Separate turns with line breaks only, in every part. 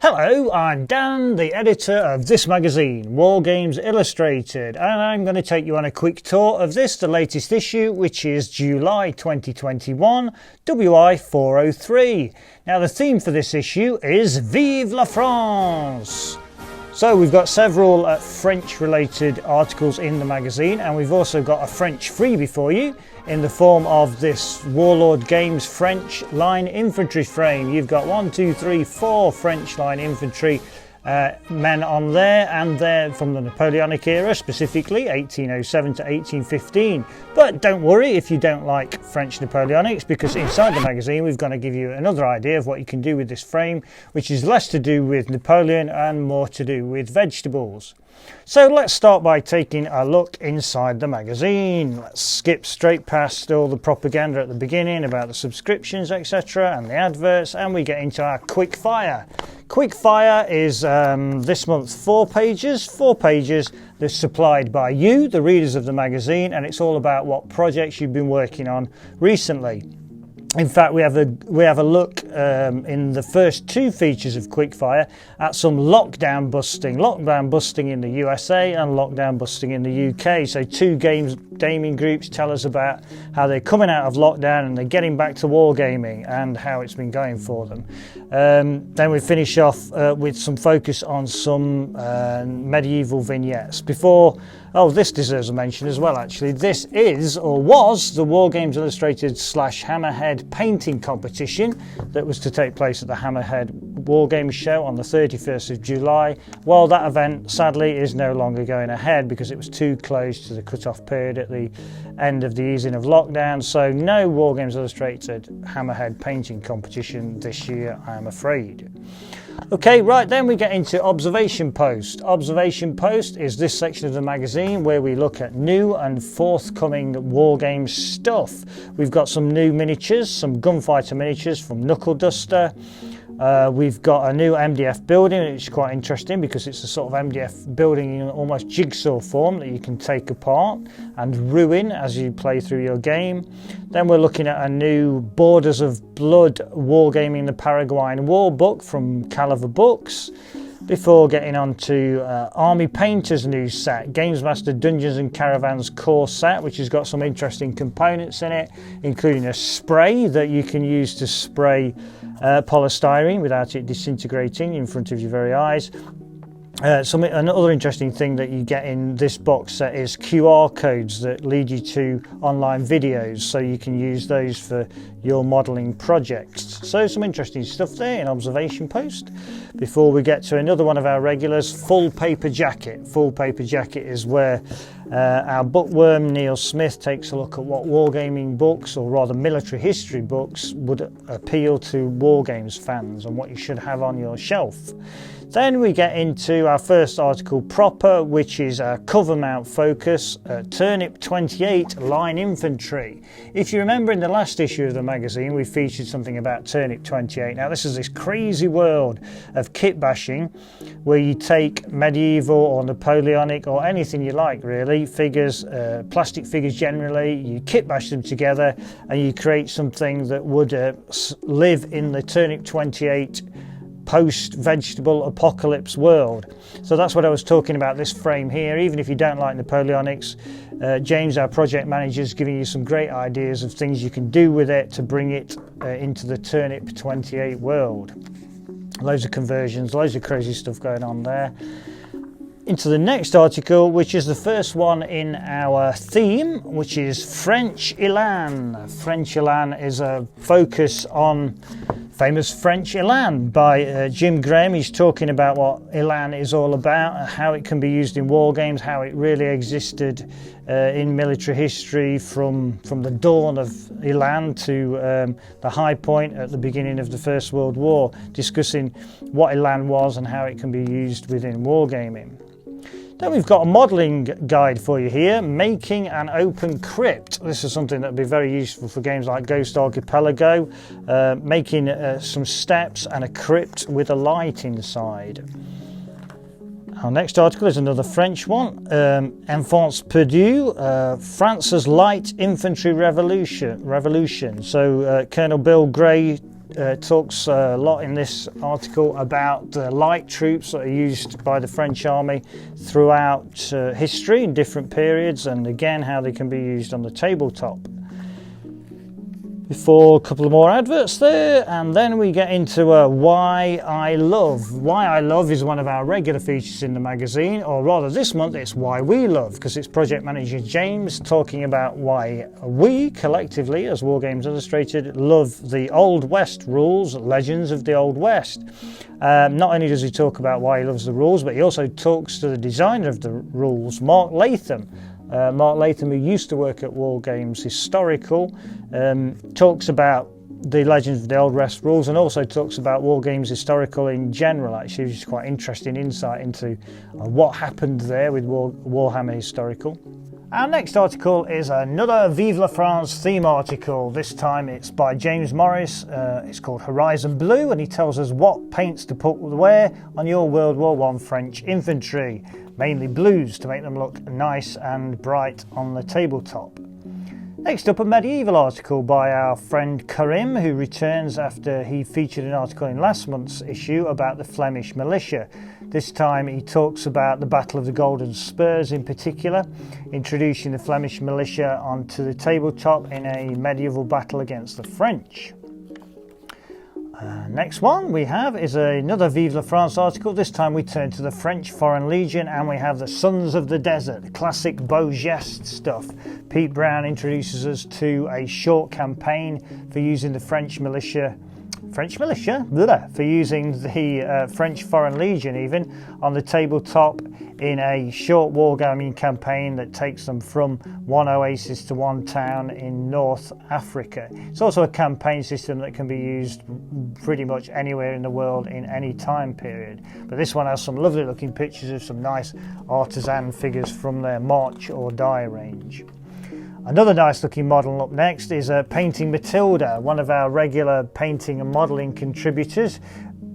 Hello, I'm Dan, the editor of this magazine, Wargames Illustrated, and I'm going to take you on a quick tour of this, the latest issue, which is July 2021, Wi403. Now, the theme for this issue is Vive la France! So we've got several French-related articles in the magazine, and we've also got a French freebie for you in the form of this Warlord Games French line infantry frame. You've got 4 French line infantry men on there, and they're from the Napoleonic era, specifically 1807 to 1815. But don't worry if you don't like French Napoleonics, because inside the magazine we're going to give you another idea of what you can do with this frame, which is less to do with Napoleon and more to do with vegetables. So let's start by taking a look inside the magazine. Let's skip straight past all the propaganda at the beginning about the subscriptions, etc., and the adverts, and we get into our Quickfire. Quickfire is this month 4 pages that's supplied by you, the readers of the magazine, and it's all about what projects you've been working on recently. In fact, we have a look in the first 2 features of Quickfire at some lockdown busting in the USA and lockdown busting in the UK. So 2 gaming groups tell us about how they're coming out of lockdown and they're getting back to wargaming and how it's been going for them. Then we finish off with some focus on some medieval vignettes. This deserves a mention as well, actually. This is, or was, the Wargames Illustrated / Hammerhead painting competition that was to take place at the Hammerhead Wargames show on the 31st of July. Well, that event, sadly, is no longer going ahead because it was too close to the cut-off period at the end of the easing of lockdown. So no Wargames Illustrated Hammerhead painting competition this year, I'm afraid. Okay, right, then we get into Observation Post. Observation Post is this section of the magazine where we look at new and forthcoming Wargames stuff. We've got some new miniatures, some gunfighter miniatures from Knuckle Duster. We've got a new MDF building, which is quite interesting because it's a sort of MDF building in almost jigsaw form that you can take apart and ruin as you play through your game. Then we're looking at a new Borders of Blood Wargaming the Paraguayan War book from Caliver Books, before getting on to Army Painter's new set, Games Master Dungeons and Caravans core set, which has got some interesting components in it, including a spray that you can use to spray polystyrene without it disintegrating in front of your very eyes. Another interesting thing that you get in this box set is QR codes that lead you to online videos, so you can use those for your modelling projects. So some interesting stuff there in Observation Post. Before we get to another one of our regulars, Full Paper Jacket. Full Paper Jacket is where our bookworm Neil Smith takes a look at what wargaming books, or rather military history books, would appeal to wargames fans and what you should have on your shelf. Then we get into our first article proper, which is our cover mount focus, Turnip 28 line infantry. If you remember, in the last issue of the magazine we featured something about Turnip 28. Now this is this crazy world of kit bashing where you take medieval or Napoleonic or anything you like really, figures, plastic figures generally, you kit bash them together and you create something that would live in the Turnip 28 post-vegetable apocalypse world. So that's what I was talking about, this frame here. Even if you don't like Napoleonics, James, our project manager, is giving you some great ideas of things you can do with it to bring it into the Turnip 28 world. Loads of conversions, loads of crazy stuff going on there. Into the next article, which is the first one in our theme, which is Frenchilan. Frenchilan is a focus on famous French Elan by Jim Graham. He's talking about what Elan is all about, how it can be used in war games, how it really existed in military history from the dawn of Elan to the high point at the beginning of the First World War, discussing what Elan was and how it can be used within wargaming. Then we've got a modelling guide for you here, Making an Open Crypt. This is something that would be very useful for games like Ghost Archipelago, making some steps and a crypt with a light inside. Our next article is another French one, Enfants Perdus, France's Light Infantry Revolution. So Colonel Bill Gray talks a lot in this article about the light troops that are used by the French army throughout history in different periods, and again how they can be used on the tabletop. Before a couple of more adverts there, and then we get into Why I Love. Why I Love is one of our regular features in the magazine, or rather this month it's Why We Love, because it's project manager James talking about why we collectively as Wargames Illustrated love the Old West rules, Legends of the Old West. Not only does he talk about why he loves the rules, but he also talks to the designer of the rules, Mark Latham. Mark Latham, who used to work at Wargames Historical, talks about the Legends of the Old West rules, and also talks about Wargames Historical in general. Actually, which is quite interesting insight into what happened there with Warhammer Historical. Our next article is another Vive la France theme article. This time it's by James Morris. It's called Horizon Blue, and he tells us what paints to wear on your World War I French infantry. Mainly blues to make them look nice and bright on the tabletop. Next up, a medieval article by our friend Karim, who returns after he featured an article in last month's issue about the Flemish militia. This time he talks about the Battle of the Golden Spurs in particular, introducing the Flemish militia onto the tabletop in a medieval battle against the French. Next one we have is another Vive la France article. This time we turn to the French Foreign Legion, and we have the Sons of the Desert, classic beau geste stuff. Pete Brown introduces us to a short campaign for using the French militia? For using the French Foreign Legion even on the tabletop in a short wargaming campaign that takes them from one oasis to one town in North Africa. It's also a campaign system that can be used pretty much anywhere in the world in any time period. But this one has some lovely looking pictures of some nice artisan figures from their March or Die range. Another nice looking model up next is Painting Matilda, one of our regular painting and modelling contributors.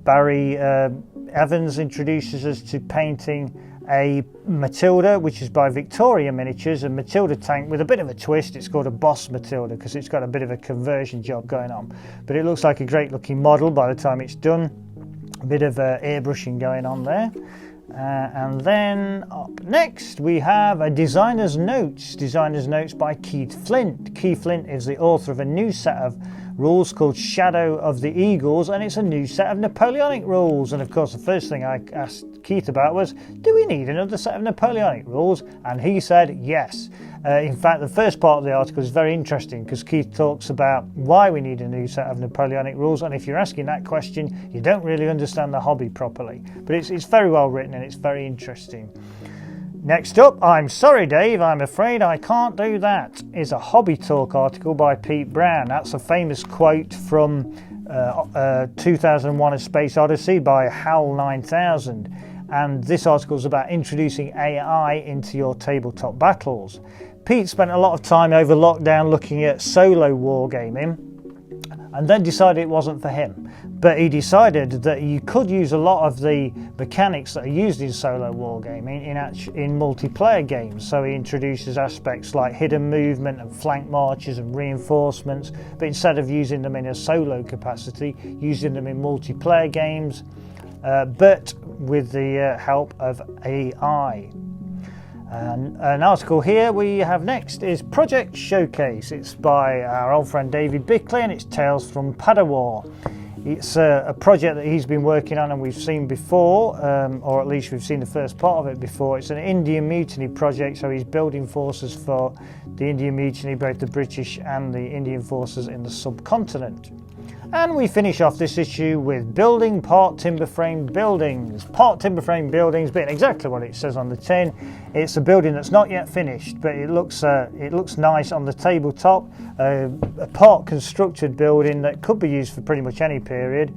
Barry Evans introduces us to painting a Matilda, which is by Victoria Miniatures, a Matilda tank with a bit of a twist. It's called a Boss Matilda because it's got a bit of a conversion job going on. But it looks like a great looking model by the time it's done. A bit of airbrushing going on there. And then up next we have a Designer's Notes by Keith Flint. Keith Flint is the author of a new set of rules called Shadow of the Eagles, and it's a new set of Napoleonic rules. And of course the first thing I asked Keith about was, do we need another set of Napoleonic rules? And he said yes. In fact, the first part of the article is very interesting because Keith talks about why we need a new set of Napoleonic rules, and if you're asking that question, you don't really understand the hobby properly. But it's very well written and it's very interesting. Next up, I'm sorry Dave, I'm afraid I can't do that, is a Hobby Talk article by Pete Brown. That's a famous quote from 2001 A Space Odyssey by HAL 9000. And this article is about introducing AI into your tabletop battles. Pete spent a lot of time over lockdown looking at solo wargaming and then decided it wasn't for him. But he decided that you could use a lot of the mechanics that are used in solo wargaming in multiplayer games. So he introduces aspects like hidden movement and flank marches and reinforcements, but instead of using them in a solo capacity, using them in multiplayer games, but with the help of AI. And an article here we have next is Project Showcase. It's by our old friend David Bickley, and it's Tales from Padawar. It's a project that he's been working on and we've seen before, or at least we've seen the first part of it before. It's an Indian Mutiny project, so he's building forces for the Indian Mutiny, both the British and the Indian forces in the subcontinent. And we finish off this issue with building part timber frame buildings. Part timber frame buildings being exactly what it says on the tin. It's a building that's not yet finished, but it looks nice on the tabletop. A part constructed building that could be used for pretty much any period,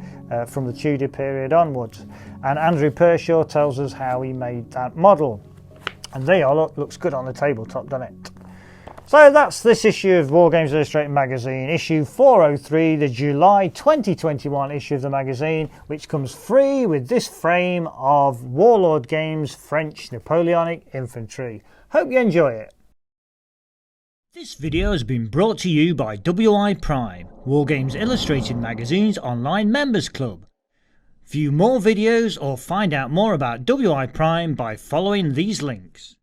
from the Tudor period onwards. And Andrew Pershaw tells us how he made that model. And there you are, looks good on the tabletop, doesn't it? So that's this issue of Wargames Illustrated magazine, issue 403, the July 2021 issue of the magazine, which comes free with this frame of Warlord Games French Napoleonic Infantry. Hope you enjoy it. This video has been brought to you by WI Prime, Wargames Illustrated magazine's online members club. View more videos or find out more about WI Prime by following these links.